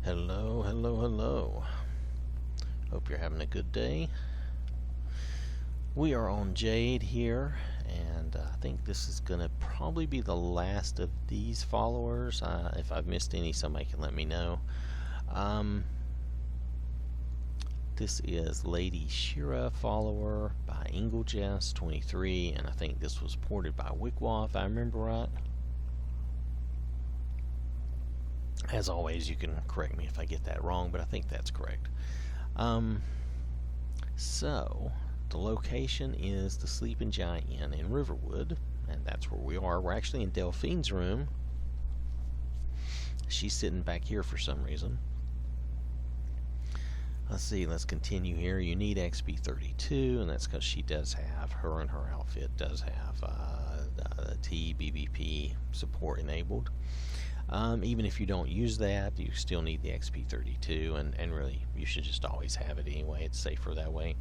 Hello, hello, hello. Hope you're having a good day. We are on Jade here, and I think this is going to probably be the last of these followers. If I've missed any, somebody can let me know. This is Lady Shira follower by EngelJess23, and I think this was ported by Wickwa, if I remember right. As always, you can correct me if I get that wrong, but I think that's correct. So, the location is the Sleeping Giant Inn in Riverwood, and that's where we are. We're actually in Delphine's room. She's sitting back here for some reason. Let's see, let's continue here. You need XP32, and that's because she does have, her and her outfit does have TBBP support enabled. Even if you don't use that, you still need the XP32, and really, you should just always have it anyway. It's safer that way.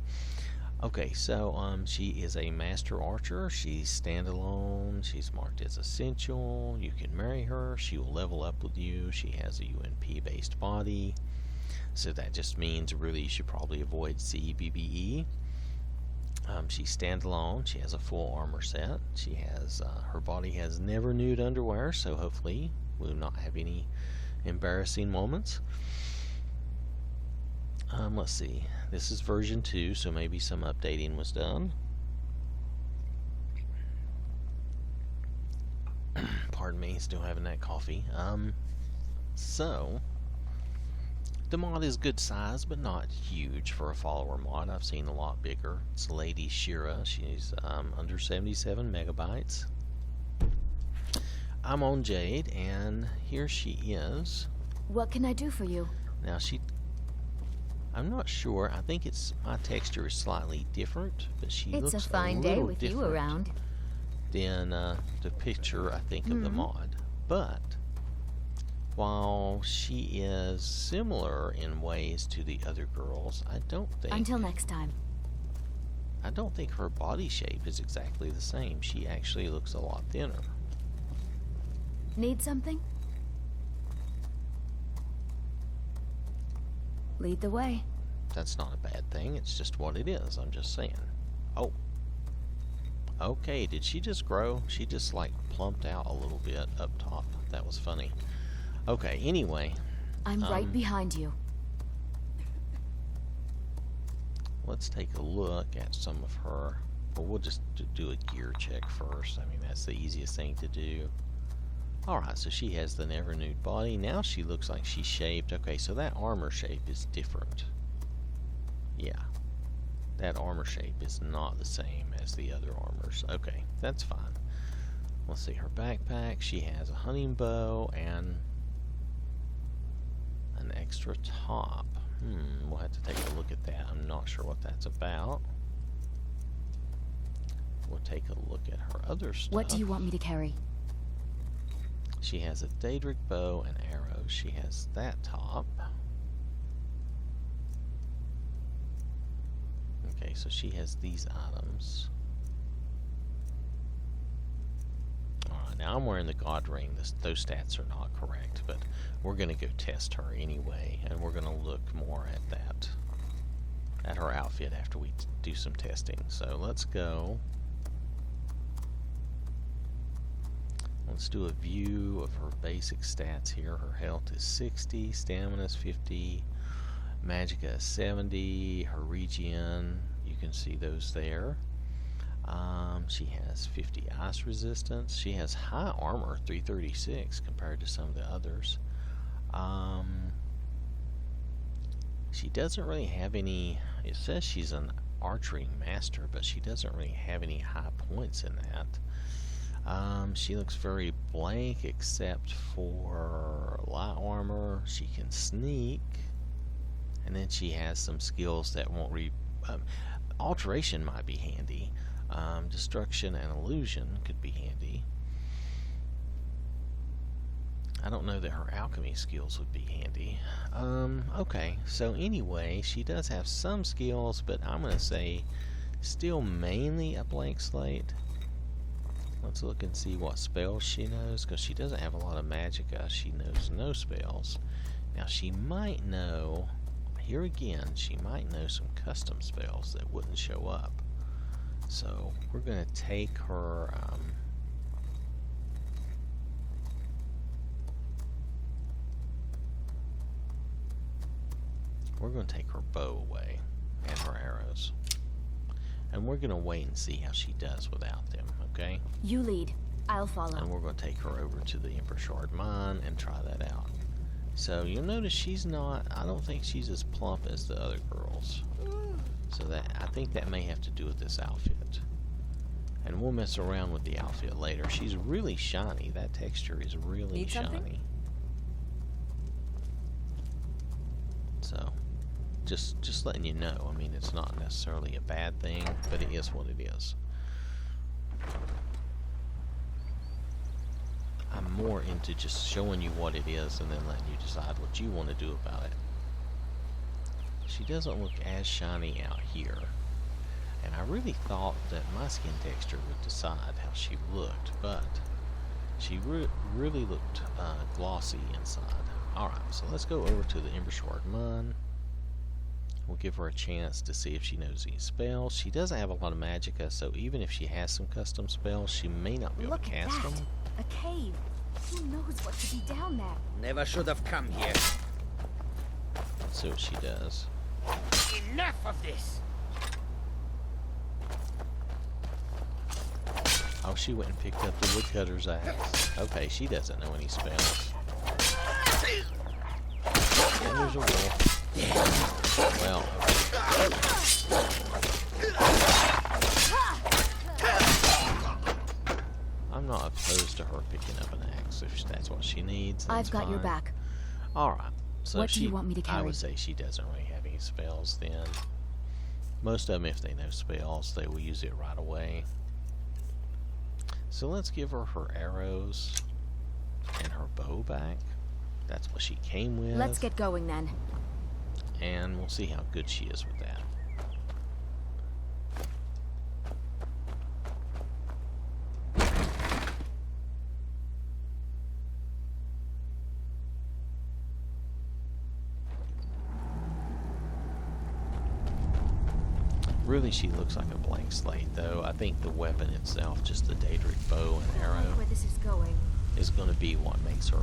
Okay, so she is a master archer. She's standalone. She's marked as essential. You can marry her. She will level up with you. She has a UNP-based body, so that just means really you should probably avoid CBBE. She's standalone. She has a full armor set. She has her body has never nude underwear, so hopefully we'll not have any embarrassing moments. Let's see. This is version 2, so maybe some updating was done. Pardon me, still having that coffee. So the mod is good size, but not huge for a follower mod. I've seen a lot bigger. It's Lady Shira. She's under 77 megabytes. I'm on Jade, and here she is. What can I do for you? Now I'm not sure. I think it's my texture is slightly different, but she looks It's a fine day with you around. Than the picture I think of the mod. But while she is similar in ways to the other girls, I don't think. Until next time. I don't think her body shape is exactly the same. She actually looks a lot thinner. Need something? Lead the way. That's not a bad thing. It's just what it is. I'm just saying. Oh. Okay, did she just grow? She just like plumped out a little bit up top. That was funny. Okay, anyway. I'm right behind you. Let's take a look at some of her. Well, we'll just do a gear check first. I mean, that's the easiest thing to do. Alright, so she has the never nude body. Now she looks like she's shaped. Okay, so that armor shape is different. Yeah. That armor shape is not the same as the other armors. Okay, that's fine. Let's see her backpack. She has a hunting bow and an extra top. We'll have to take a look at that. I'm not sure what that's about. We'll take a look at her other stuff. What do you want me to carry? She has a Daedric bow and arrows. She has that top. Okay, so she has these items. Alright, now I'm wearing the God Ring. Those stats are not correct, but we're going to go test her anyway, and we're going to look more at that, at her outfit after we do some testing. So let's go. Let's do a view of her basic stats here. Her health is 60, stamina is 50, magicka is 70, her regen, you can see those there. She has 50 ice resistance. She has high armor, 336, compared to some of the others. She doesn't really have any, it says she's an archery master, but she doesn't really have any high points in that. She looks very blank except for light armor. She can sneak, and then she has some skills that won't alteration might be handy. Destruction and illusion could be handy. I don't know that her alchemy skills would be handy. Okay, so anyway, she does have some skills, but I'm going to say still mainly a blank slate. Let's look and see what spells she knows, because she doesn't have a lot of magicka. She knows no spells. Now she might know, here again, she might know some custom spells that wouldn't show up. So we're going to take her, we're going to take her bow away and her arrows. And we're going to wait and see how she does without them, okay? You lead. I'll follow. And we're going to take her over to the Emperor Shard Mine and try that out. So you'll notice she's not, I don't think she's as plump as the other girls. So that, I think that may have to do with this outfit. And we'll mess around with the outfit later. She's really shiny. That texture is really Need shiny. something? So, just letting you know. I mean, it's not necessarily a bad thing, but it is what it is. I'm more into just showing you what it is and then letting you decide what you want to do about it. She doesn't look as shiny out here. And I really thought that my skin texture would decide how she looked, but she really looked glossy inside. Alright, so let's go over to the Ember Shard Mine. We'll give her a chance to see if she knows any spells. She doesn't have a lot of magicka, so even if she has some custom spells, she may not be able to cast them. A cave. Who knows what could be down there? Never should have come here. Let's see what she does. Enough of this! Oh, she went and picked up the woodcutter's axe. Okay, she doesn't know any spells. And there's a wolf. Well, I'm not opposed to her picking up an axe if that's what she needs. I've got your back. Alright, so What do you want me to carry? I would say she doesn't really have any spells then. Most of them, if they know spells, they will use it right away. So let's give her her arrows and her bow back. That's what she came with. Let's get going then. And we'll see how good she is with that. Really, she looks like a blank slate, though. I think the weapon itself, just the Daedric bow and arrow, Where this is going? is going to be what makes her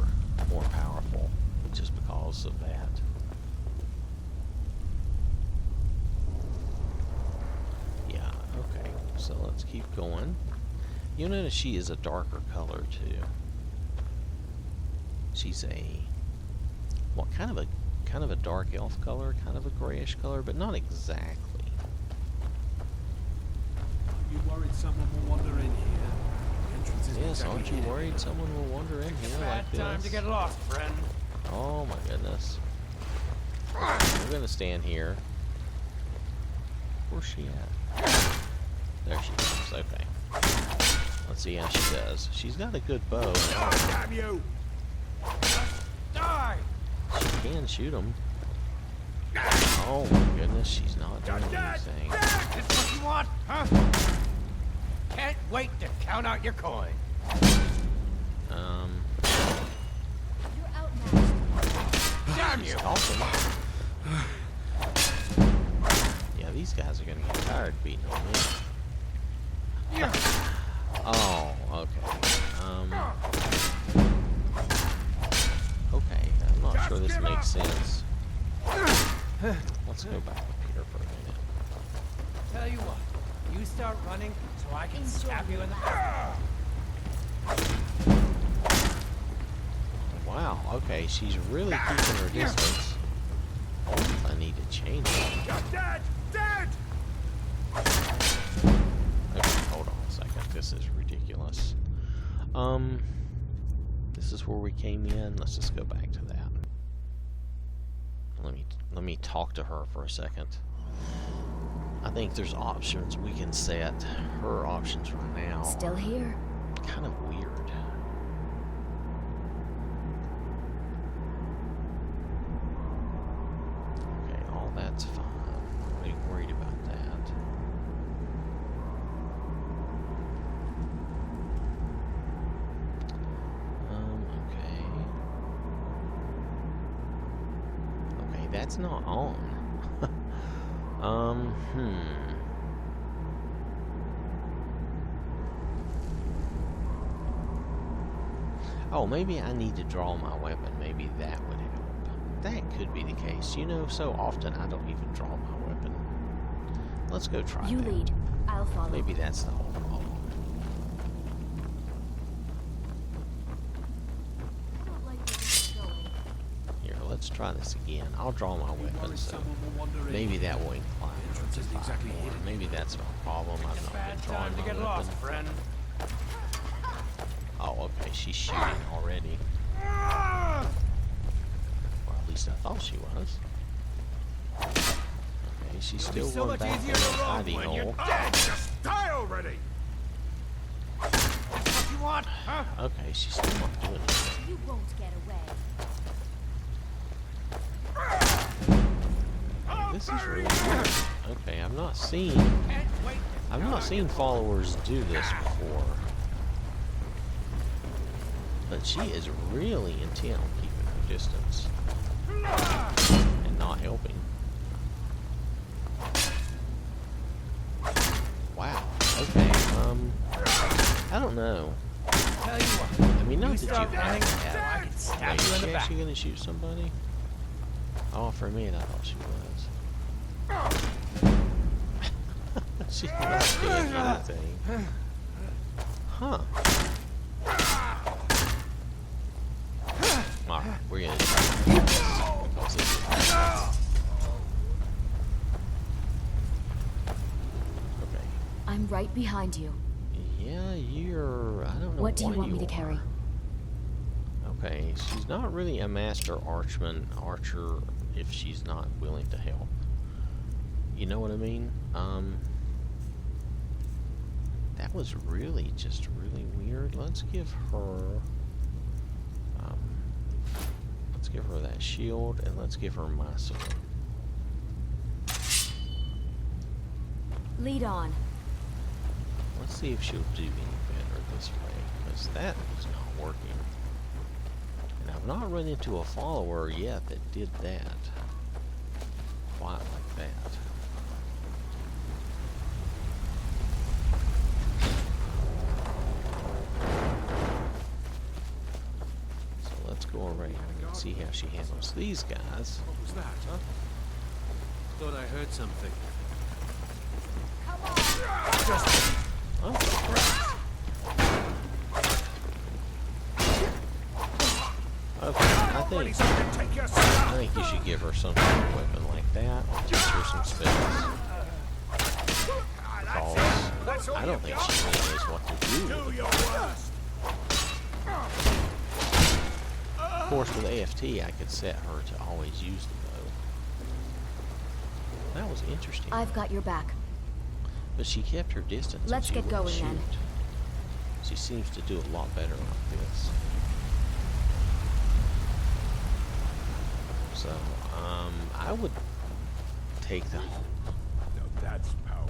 more powerful, just because of that. Yeah, okay, so let's keep going. You'll notice she is a darker color, too. She's a, what, kind of a dark elf color, kind of a grayish color, but not exactly. You worried someone will wander in here? The entrance isn't Yes, exactly aren't you hidden. worried someone will wander in here like this? Time to get lost, friend. Oh my goodness. We're gonna stand here. Where's she at? There she is, okay. Let's see how she does. She's got a good bow. Damn you! Die! She can shoot them. Oh my goodness, she's not doing anything. That's what you want, huh? Can't wait to count out your coin. You're outmatched. Damn you! Awesome. Yeah, these guys are gonna get tired beating on me. Oh, okay. Okay, I'm not sure this makes sense. Let's go back up here for a minute. Tell you what, you start running so I can stab you in the Wow, okay, she's really keeping her distance. I wonder if I need to change it. You're dead! Dead! Okay, hold on a second. This is ridiculous. This is where we came in. Let's just go back to that. Let me talk to her for a second. I think there's options we can set. Her options right now Still here. are kind of weird. Okay, all that's fine. I'm not even worried about that. Okay. that's not on. Oh, maybe I need to draw my weapon. Maybe that would help. That could be the case. You know, so often I don't even draw my weapon. Let's go try You that. lead. I'll follow. Maybe that's the whole problem. I don't like where this is going. Here, let's try this again. I'll draw my weapon, Worried so someone will wander in maybe here. that will incline her Entrance to isn't fire exactly more. hidden. Maybe that's my problem. I've not Bad been time drawing to my get weapon. lost, friend. Oh, okay, she's shooting already. Or at least I thought she was. Okay, she's It'll be still so going much back in easier the to roll hidey when you're hole. dead. Just die already. That's what you want, huh? Okay, she's still not doing anything. You won't get away. This is really weird. Okay, I've not seen followers do this before. But she is really intent on keeping her distance and not helping. Wow. Okay. I don't know. Tell you what. I mean, not You that you start have running, to I have. can stab Wait, you is in she the back. actually gonna shoot somebody? Oh, for a minute I thought she was. She's not doing anything. Huh. Alright, we're gonna try this because this is okay. I'm right behind you. Yeah, you're I don't know What do you why want me to are. carry? Okay, she's not really a master archer if she's not willing to help. You know what I mean? That was really just really weird. Let's give her that shield and let's give her my sword. Lead on. Let's see if she'll do any better this way, because that is not working. And I've not run into a follower yet that did that quite like that. So let's go around and see how she handles these guys. What was that, huh? Thought I heard something. Oh, okay, I think you should give her some sort of weapon like that. Teach her some spells. Because I don't think she really knows what to do with it. Of course, with AFT, I could set her to always use the bow. That was interesting. I've got your back. But she kept her distance. and Let's she get wouldn't going, then. shoot. She seems to do a lot better like this. So, I would take the. Now that's power.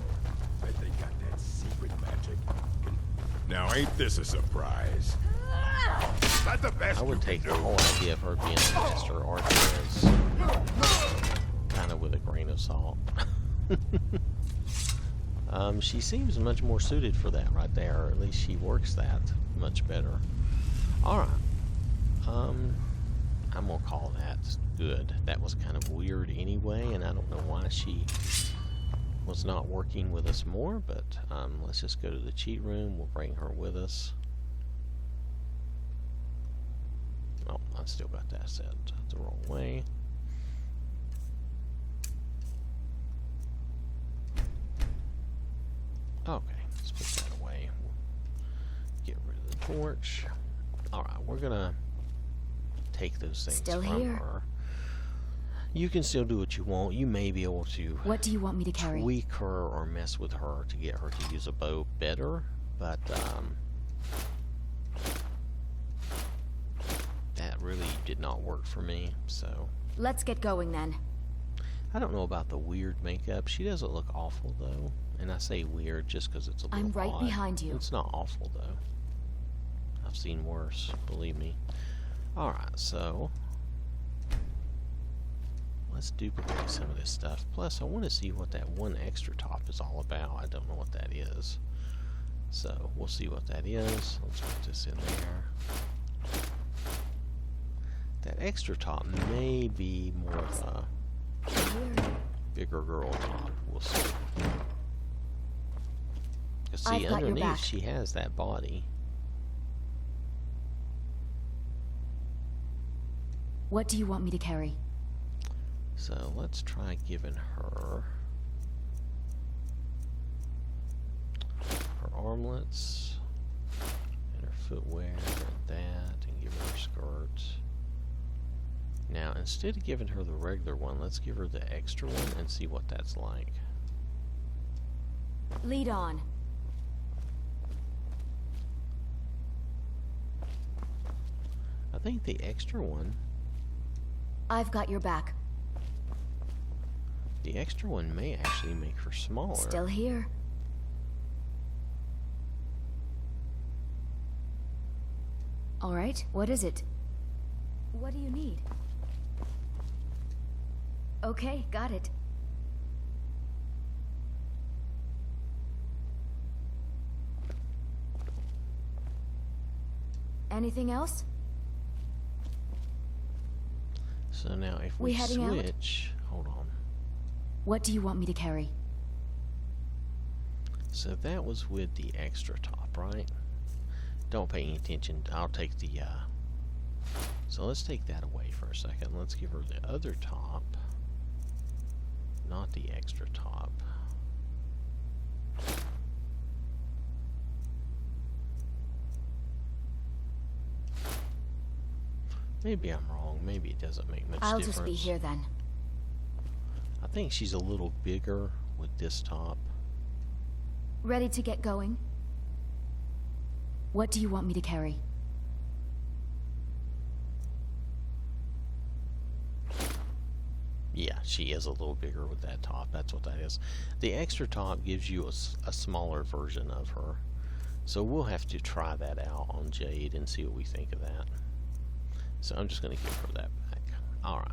Bet they got that secret magic. Now ain't this a surprise? Not the best I would you take can the do. whole idea of her being a master archer as kind of with a grain of salt. She seems much more suited for that right there, or at least she works that much better. Alright. I'm gonna call that good. That was kind of weird anyway, and I don't know why she was not working with us more, but let's just go to the cheat room. We'll bring her with us. Oh, I still got that set the wrong way. Okay, let's put that away. We'll get rid of the torch. Alright, we're gonna take those things Still from here. her. You can still do what you want. You may be able to What do you want me to carry? tweak her or mess with her to get her to use a bow better, but that really did not work for me, so Let's get going then. I don't know about the weird makeup. She doesn't look awful though, and I say weird just because it's a little I'm right odd. behind you. It's not awful though. I've seen worse, believe me. Alright, so let's duplicate some of this stuff. Plus, I want to see what that one extra top is all about. I don't know what that is. So, we'll see what that is. Let's put this in there. That extra top may be more of a bigger girl top. We'll see. Because see, underneath she has that body. What do you want me to carry? So let's try giving her armlets and her footwear and that, and give her a skirt. Now, instead of giving her the regular one, let's give her the extra one and see what that's like. Lead on. I think the extra one... I've got your back. The extra one may actually make her smaller. Still here. All right, what is it? What do you need? Okay, got it. Anything else? So now if we switch... Hold on. What do you want me to carry? So that was with the extra top, right? Don't pay any attention. I'll take the... So let's take that away for a second. Let's give her the other top. Not the extra top. Maybe I'm wrong. Maybe it doesn't make much difference. I'll just be here then. I think she's a little bigger with this top. Ready to get going? What do you want me to carry? Yeah, she is a little bigger with that top. That's what that is. The extra top gives you a smaller version of her. So we'll have to try that out on Jade and see what we think of that. So I'm just going to give her that back. Alright.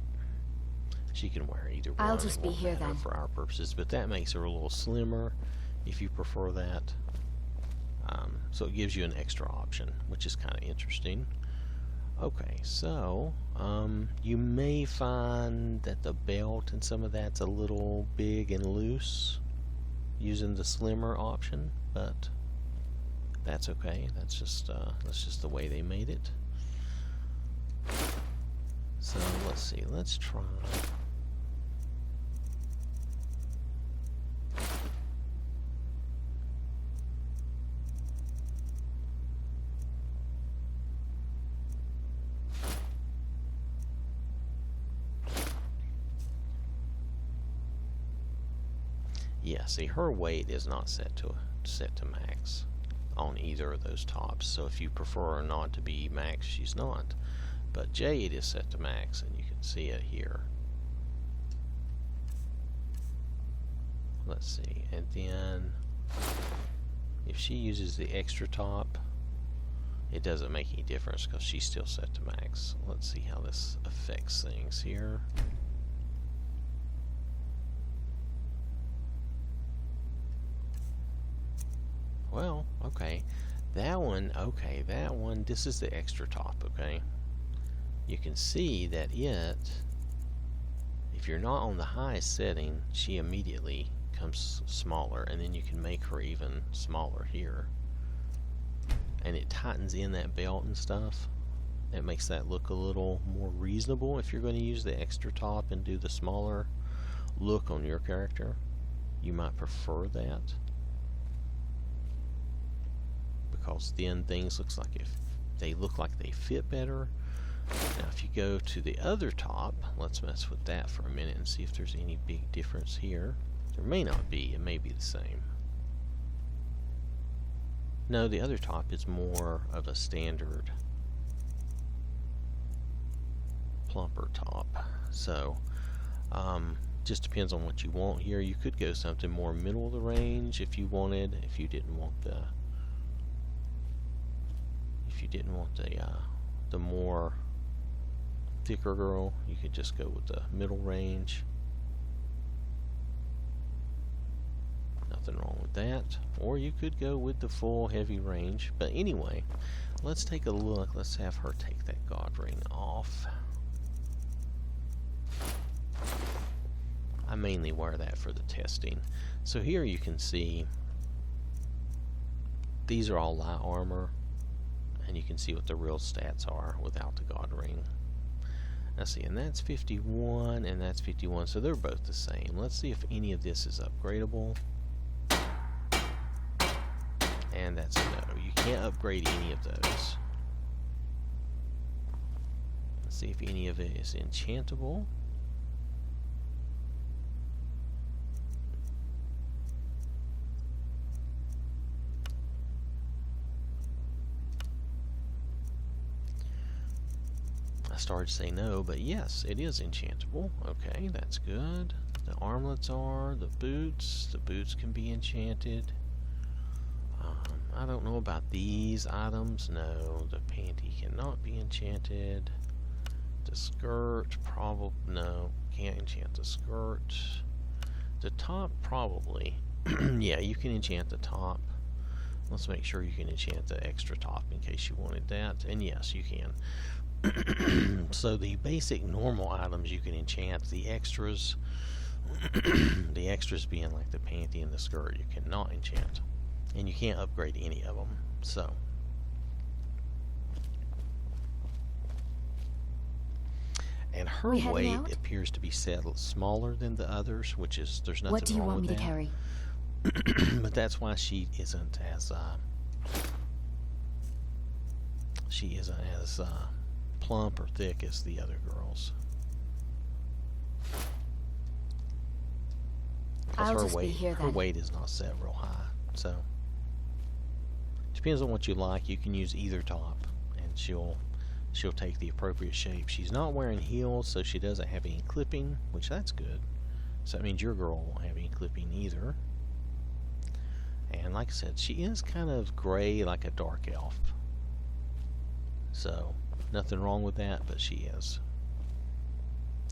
She can wear either one. I'll just be here then. For our purposes, but that makes her a little slimmer if you prefer that. So it gives you an extra option, which is kind of interesting. Okay, so you may find that the belt and some of that's a little big and loose using the slimmer option, but that's okay. That's just the way they made it. So let's see. Let's try. Yeah, see, her weight is not set to max on either of those tops. So if you prefer her not to be max, she's not. But Jade is set to max, and you can see it here. Let's see, and then if she uses the extra top, it doesn't make any difference because she's still set to max. Let's see how this affects things here. Well, okay. That one, this is the extra top, okay? You can see that if you're not on the highest setting, she immediately comes smaller, and then you can make her even smaller here. And it tightens in that belt and stuff. It makes that look a little more reasonable if you're going to use the extra top and do the smaller look on your character. You might prefer that, because then things look like they fit better. Now if you go to the other top, let's mess with that for a minute and see if there's any big difference here. There may not be. It may be the same. No, the other top is more of a standard plumper top. So just depends on what you want here. You could go something more middle of the range if you wanted, if you didn't want the more thicker girl, you could just go with the middle range. Nothing wrong with that. Or you could go with the full heavy range. But anyway, let's take a look. Let's have her take that god ring off. I mainly wear that for the testing. So here you can see these are all light armor, and you can see what the real stats are without the god ring. Now see, and that's 51 and that's 51, so they're both the same. Let's see if any of this is upgradable. And that's no. You can't upgrade any of those. Let's see if any of it is enchantable. I started to say no, but yes, it is enchantable. Okay, that's good. The armlets are, the boots can be enchanted. I don't know about these items. No, the panty cannot be enchanted. The skirt, probably, no, can't enchant the skirt. The top, probably. Yeah, you can enchant the top. Let's make sure you can enchant the extra top in case you wanted that. And yes, you can. So the basic normal items you can enchant. The extras, the extras being like the panty and the skirt, you cannot enchant. And you can't upgrade any of them. So and her weight appears to be set smaller than the others, which is, there's nothing wrong with that. What do you want me to carry? But that's why she isn't as plump or thick as the other girls. I'll Her weight is not set real high, so depends on what you like. You can use either top, and she'll take the appropriate shape. She's not wearing heels, so she doesn't have any clipping, which that's good. So that means your girl won't have any clipping either. And like I said, she is kind of gray, like a dark elf. So nothing wrong with that, but she is.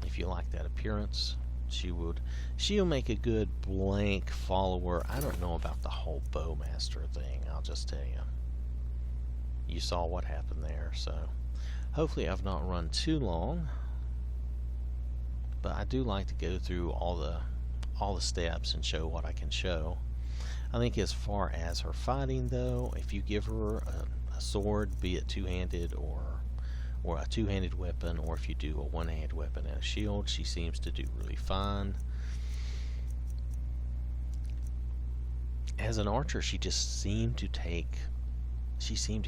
If you like that appearance, she'll make a good blank follower. I don't know about the whole bowmaster thing, I'll just tell you. You saw what happened there, so hopefully I've not run too long. But I do like to go through all the steps and show what I can show. I think as far as her fighting, though, if you give her a sword, be it two-handed or a two-handed weapon, or if you do a one-handed weapon and a shield, she seems to do really fine. As an archer, she seemed to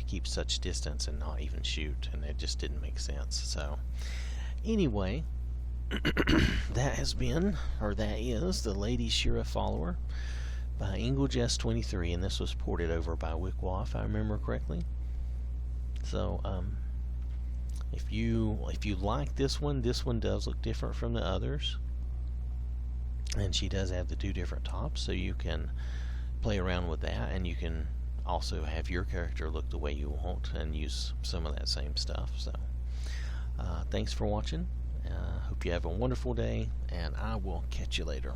keep such distance and not even shoot, and it just didn't make sense. So anyway, that is the Lady Shira follower by EngelJess23, and this was ported over by Wickwa, if I remember correctly. So if you like this one does look different from the others, and she does have the two different tops, so you can play around with that, and you can also have your character look the way you want and use some of that same stuff. So thanks for watching. Hope you have a wonderful day, and I will catch you later.